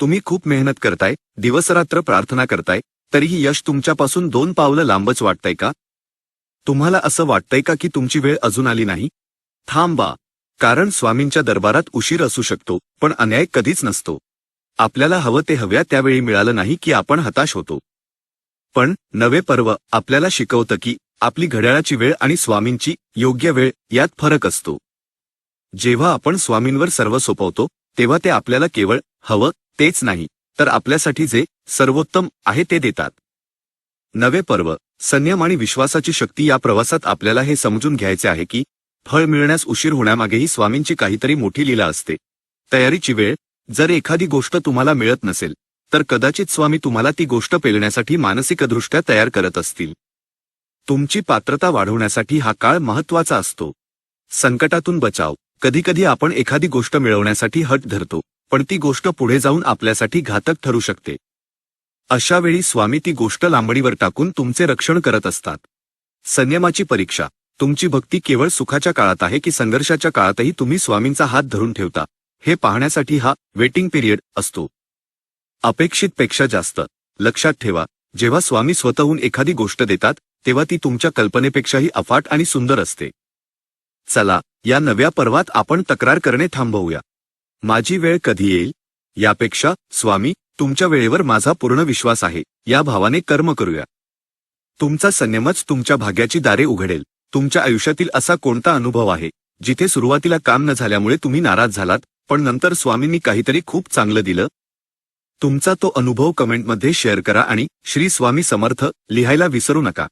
तुम्ही खूप मेहनत करताय, दिवसरात्र प्रार्थना करताय, तरीही यश तुमच्यापासून 2 पावलं लांबच वाटतंय का? तुम्हाला असं वाटतंय का की तुमची वेळ अजून आली नाही? थांबा. कारण स्वामींच्या दरबारात उशीर असू शकतो, पण अन्याय कधीच नसतो. आपल्याला हवं ते हव्या त्यावेळी मिळालं नाही की आपण हताश होतो. पण नवे पर्व आपल्याला शिकवतं की आपली घड्याळाची वेळ आणि स्वामींची योग्य वेळ यात फरक असतो. जेव्हा आपण स्वामींवर सर्व सोपवतो, तेव्हा ते आपल्याला केवळ हवं तेच नाही, तर आपल्यासाठी जे सर्वोत्तम आहे ते देतात. नवे पर्व, संयम आणि विश्वासाची शक्ती. या प्रवासात आपल्याला हे समजून घ्यायचे आहे की फळ मिळण्यास उशीर होण्यामागेही स्वामींची काहीतरी मोठी लीला असते. तयारीची वेळ, जर एखादी गोष्ट तुम्हाला मिळत नसेल, तर कदाचित स्वामी तुम्हाला ती गोष्ट पेलण्यासाठी मानसिकदृष्ट्या तयार करत असतील. तुमची पात्रता वाढवण्यासाठी हा काळ महत्त्वाचा असतो. संकटातून बचाव. कधीकधी आपण एखादी गोष्ट मिळवण्यासाठी हट धरतो, पण ती गोष्ट पुढे जाऊन आपल्यासाठी घातक ठरू शकते. अशा वेळी स्वामी ती गोष्ट लांबणीवर टाकून तुमचे रक्षण करत असतात. संयमाची परीक्षा. तुमची भक्ती केवळ सुखाच्या काळात आहे की संघर्षाच्या काळातही तुम्ही स्वामींचा हात धरून ठेवता, हे पाहण्यासाठी हा वेटिंग पिरियड असतो. अपेक्षितपेक्षा जास्त. लक्षात ठेवा, जेव्हा स्वामी स्वतःहून एखादी गोष्ट देतात, तेव्हा ती तुमच्या कल्पनेपेक्षाही अफाट आणि सुंदर असते. चला, या नव्या पर्वात आपण तक्रार करणे थांबवूया. माझी वेळ कधी येईल? यापेक्षा, स्वामी, तुमच्या वेळेवर माझा पूर्ण विश्वास आहे, या भावाने कर्म करूया. तुमचा संयमच तुमच्या भाग्याची दारे उघडेल. तुमच्या आयुष्यातील असा कोणता अनुभव आहे, जिथे सुरुवातीला काम न झाल्यामुळे तुम्ही नाराज झालात, पण नंतर स्वामींनी काहीतरी खूप चांगलं दिलं? तुमचा तो अनुभव कमेंटमध्ये शेअर करा आणि श्री स्वामी समर्थ लिहायला विसरू नका.